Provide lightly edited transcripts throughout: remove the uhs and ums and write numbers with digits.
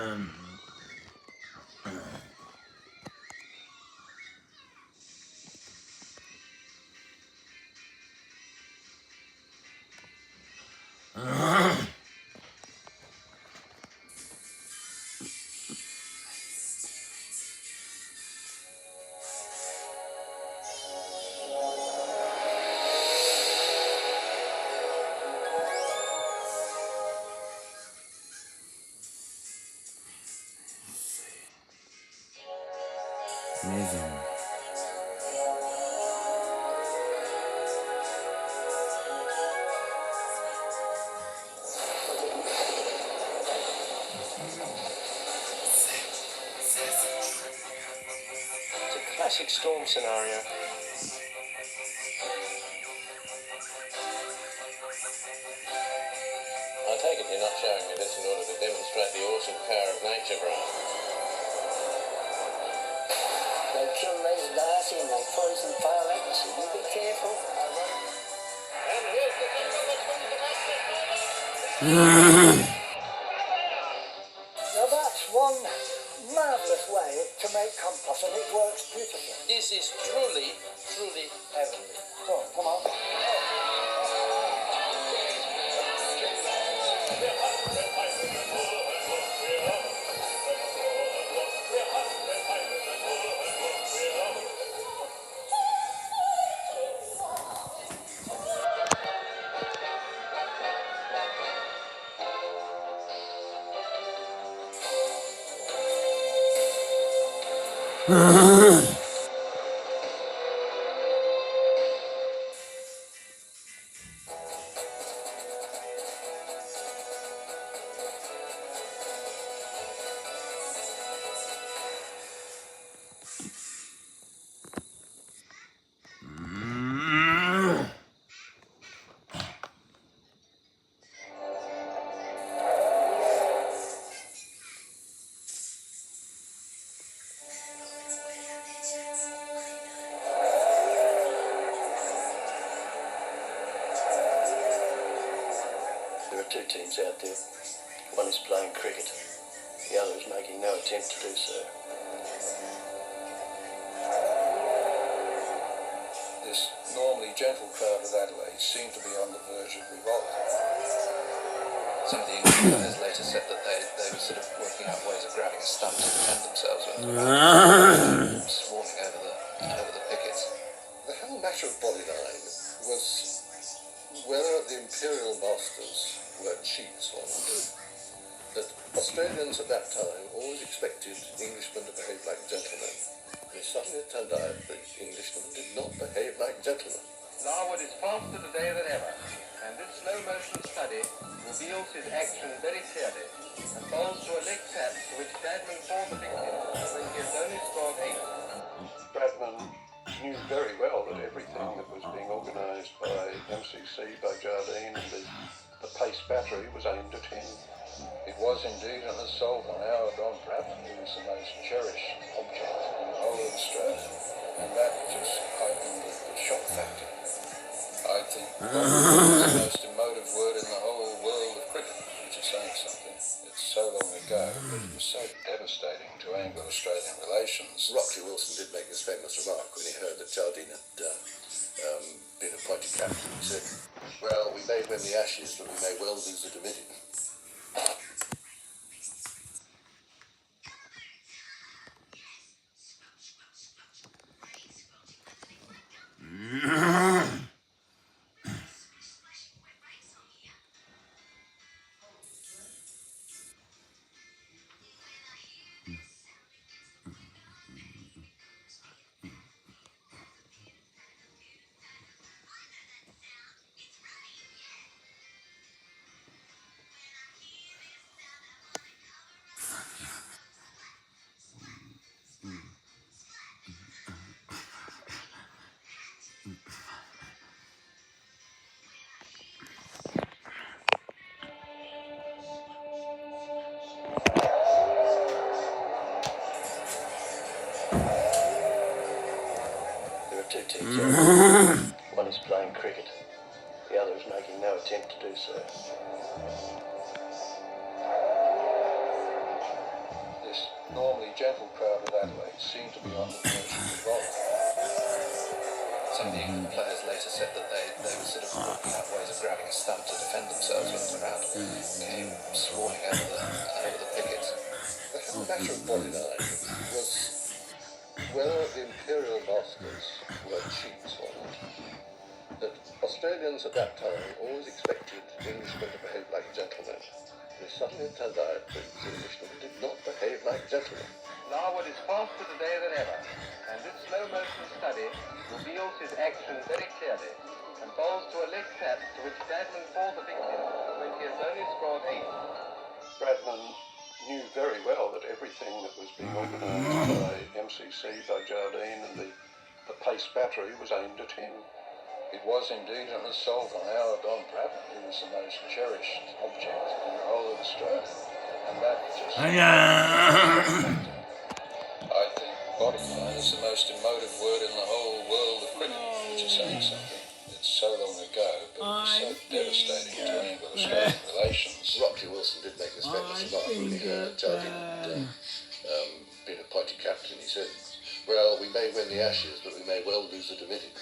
Amazing. It's a classic storm scenario. I take it you're not showing me this in order to demonstrate the awesome power of nature, Brian. They kill those Darcy and they poison Phalanx, so you be careful. And here's the thing that was going to make Now that's one marvellous way to make compost, and it works beautifully. This is truly heavenly. So, come on. There are two teams out there. One is playing cricket. The other is making no attempt to do so. This normally gentle crowd of Adelaide seemed to be on the verge of revolt. Some of the English players later said that they were sort of working out ways of grabbing a stump to defend themselves with, swarming over the pickets. The whole matter of Bodyline was whether the imperial masters were cheats or not. That Australians at that time always expected Englishmen to behave like gentlemen. And it suddenly turned out that Englishmen did not behave like gentlemen. Larwood is faster today than ever, and this slow-motion study reveals his action very clearly and falls to a leg tap to which Bradman falls a victim when he has only scored 8. Bradman knew very well that everything that was being organised by MCC, by Jardine, and the Pace Battery was aimed at him. It was indeed an assault on our Don Bradman, who was the most cherished object in the whole of Australia, and that just heightened the shock factor. I think was the most emotive word in the whole world of cricket, which is saying something. It's so long ago, but it was so devastating to Anglo-Australian relations. Rocky Wilson did make this famous remark when he heard that Jardine had been appointed captain. He said, "Well, we may win the Ashes, but we may well lose the Dominion." gentle crowd of Adelaide seemed to be on the verge of revolt. Some of the England players later said that they were sort of working out ways of grabbing a stump to defend themselves when the crowd came swarming over the pickets. The whole matter of Bodyline was whether the imperial masters were cheats or not. That Australians at that time always expected Englishmen to behave like gentlemen. And suddenly it turned out that the Englishmen did not behave like gentlemen. Larwood is faster today than ever, and this slow-motion study reveals his action very clearly and bowls to a leg tap to which Bradman falls a victim when he has only scored 8. Bradman knew very well that everything that was being organised by MCC, by Jardine and the pace battery was aimed at him. It was indeed an assault on our Don Bradman, who was the most cherished object in the whole of Australia. And that just... I think bodyline is the most emotive word in the whole world of cricket, which is saying something. It's so long ago, but it was so devastating to Anglo-Australian relations. Rocky Wilson did make this famous remark when he heard Jardine being appointed captain. He said, well, we may win the Ashes, but we may well lose the Dominion.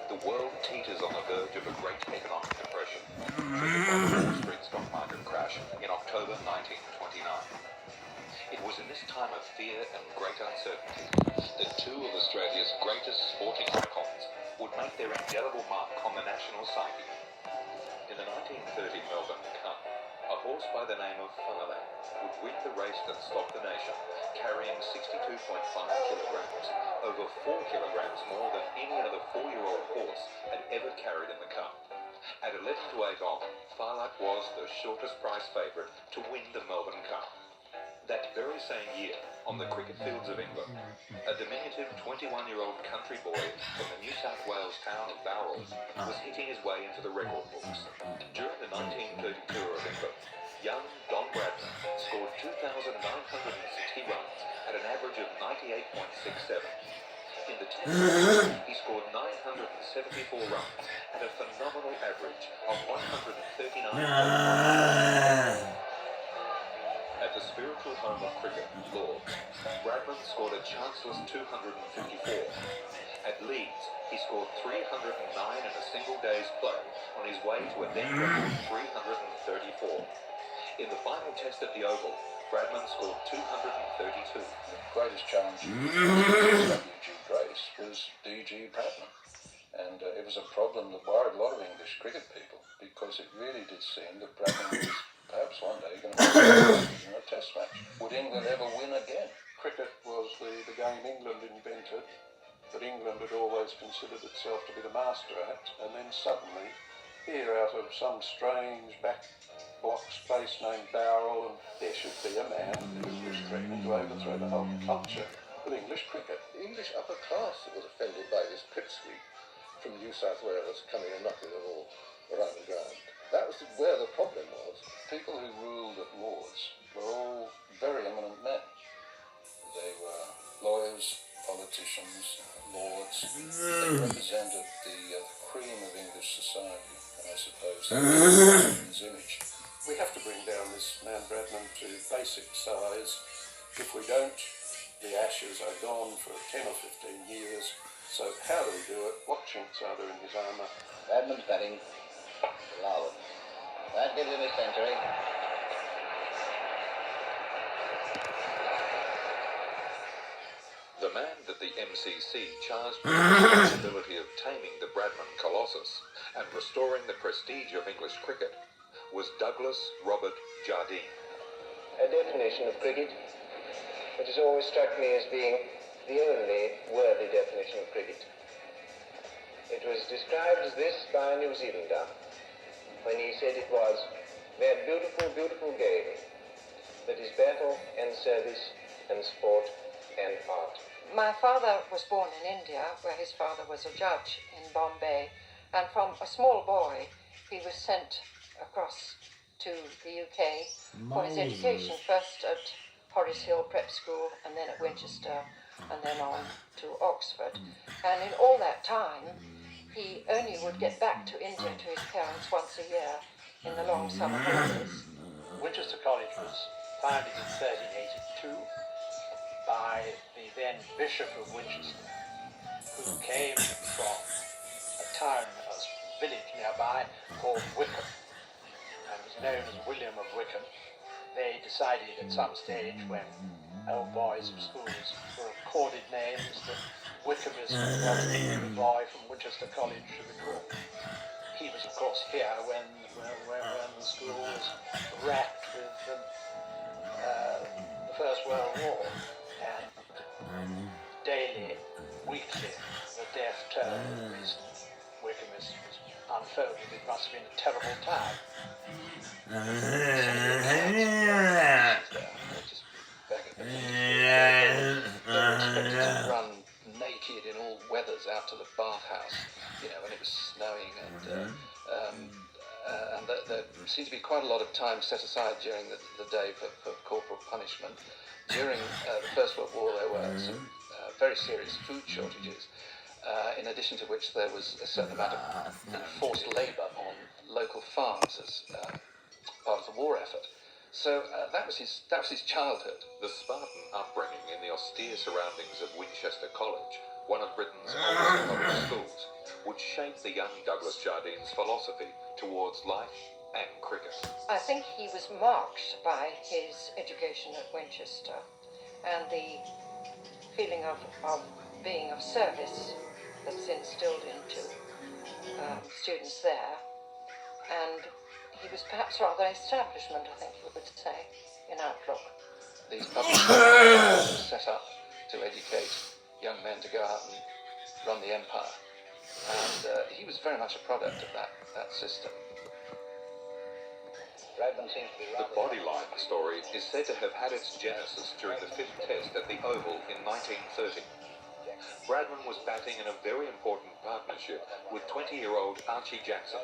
The world teeters on the verge of a great economic depression, triggered by the Wall Street stock market crash in October 1929. It was in this time of fear and great uncertainty that two of Australia's greatest sporting icons would make their indelible mark on the national psyche. In the 1930 Melbourne Cup, a horse by the name of Bodyline would win the race that stopped the nation, carrying 62.5 kilograms, over 4 kilograms more than any other 4-year-old horse had ever carried in the Cup. At 11 to 8 on, Farlight was the shortest price favourite to win the Melbourne Cup. That very same year, on the cricket fields of England, a diminutive 21-year-old country boy from the New South Wales town of Bowral was hitting his way into the record books. During the 1930 tour of England, young Don Bradman scored 2,960 runs at an average of 98.67. In the Test match, he scored 974 runs at a phenomenal average of 139. At the spiritual home of cricket, Lords, Bradman scored a chanceless 254. At Leeds, he scored 309 in a single day's play on his way to a then record 334. In the final test at the Oval, Bradman scored 232. The greatest challenge W.G. Grace was D.G. Bradman. And it was a problem that worried a lot of English cricket people, because it really did seem that Bradman was perhaps one day going to be in a test match. Would England ever win again? Cricket was the game England invented, that England had always considered itself to be the master at, and then suddenly, here out of some strange back blocks place named Bowral, and there should be a man who was threatening to overthrow the whole culture of English cricket. The English upper class that was offended by this pipsqueak from New South Wales coming and knocking them all around the ground. That was where the problem was. People who ruled at Lords were all very eminent men. They were lawyers, politicians, lords. They represented the cream of English society, and I suppose his image. We have to bring down this man Bradman to basic size. If we don't, the Ashes are gone for 10 or 15 years. So how do we do it? What chinks are there in his armour? Bradman's batting. Larwood. That gives him a century. The man that the MCC charged with the responsibility of taming the Bradman Colossus and restoring the prestige of English cricket was Douglas Robert Jardine. A definition of cricket which has always struck me as being the only worthy definition of cricket. It was described as this by a New Zealander when he said it was their beautiful, beautiful game that is battle and service and sport and art. My father was born in India, where his father was a judge in Bombay, and from a small boy he was sent across to the UK for his education, first at Horace Hill Prep School and then at Winchester and then on to Oxford. And in all that time, he only would get back to India to his parents once a year in the long summer holidays. Winchester College was founded in 1382 by the then Bishop of Winchester, who came from a town, a village nearby called Wickham, and was known as William of Wickham. They decided at some stage, when old boys of schools were accorded names, that Wickham is the boy from Winchester College should be called. He was, of course, here when the school was racked with the First World War, and daily, weekly, the death toll of Wickham was unfolded. It must have been a terrible time. They were expected to run naked in all weathers out to the bathhouse, when it was snowing, and there seemed to be quite a lot of time set aside during the day for corporal punishment. During the First World War, there were some very serious food shortages, in addition to which there was a certain amount of enforced labour on local farms as part of the war effort. So that was his childhood. The Spartan upbringing in the austere surroundings of Winchester College, one of Britain's oldest public schools, would shape the young Douglas Jardine's philosophy towards life and cricket. I think he was marked by his education at Winchester and the feeling of being of service that's instilled into students there. And he was perhaps rather establishment, I think you would say, in outlook. These public schools were set up to educate young men to go out and run the empire. And he was very much a product of that system. The Bodyline story is said to have had its genesis during the fifth test at the Oval in 1930. Bradman was batting in a very important partnership with 20-year-old Archie Jackson.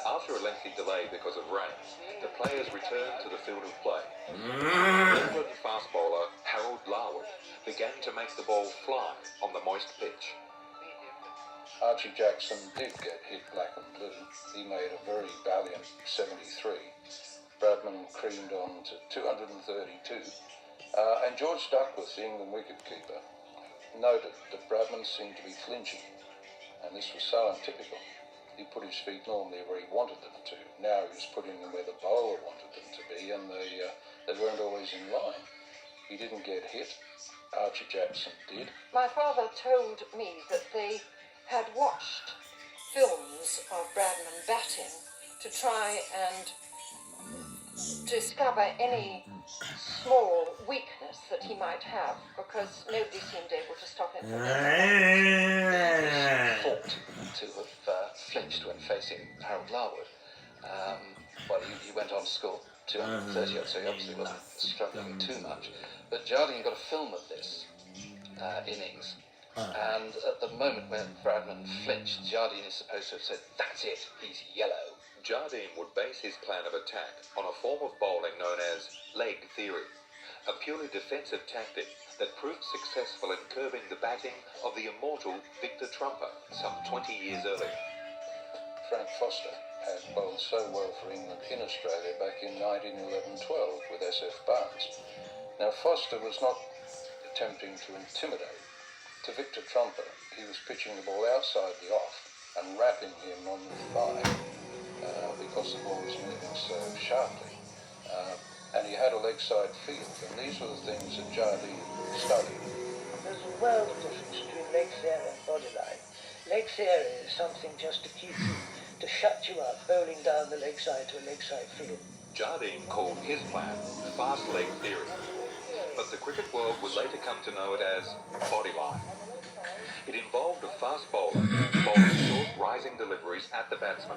After a lengthy delay because of rain, the players returned to the field of play. England fast bowler Harold Larwood began to make the ball fly on the moist pitch. Archie Jackson did get hit black and blue. He made a very valiant 73. Bradman creamed on to 232. And George Duckworth, the England wicketkeeper, noted that Bradman seemed to be flinching, and this was so untypical. He put his feet normally where he wanted them to. Now he was putting them where the bowler wanted them to be, and they weren't always in line. He didn't get hit. Archie Jackson did. My father told me that they had watched films of Bradman batting to try and discover any small weakness that he might have, because nobody seemed able to stop him from He thought to have flinched when facing Harold Larwood. Well, he went on to score 230 odd, so he obviously wasn't struggling too much. But Jardine got a film of this innings, and at the moment when Bradman flinched, Jardine is supposed to have said, "That's it, he's yellow." Jardine would base his plan of attack on a form of bowling known as leg theory, a purely defensive tactic that proved successful in curbing the batting of the immortal Victor Trumper some 20 years earlier. Frank Foster had bowled so well for England in Australia back in 1911-12 with S.F. Barnes. Now Foster was not attempting to intimidate. To Victor Trumper, he was pitching the ball outside the off and rapping him on the thigh because the ball was moving so sharply. And he had a leg side field, and these were the things that Jardine studied. There's a world of difference between leg theory and bodyline. Leg theory is something just to keep you, to shut you up, bowling down the leg side to a leg side field. Jardine called his plan fast leg theory, but the cricket world would later come to know it as Bodyline. It involved a fast bowler bowling short rising deliveries at the batsman.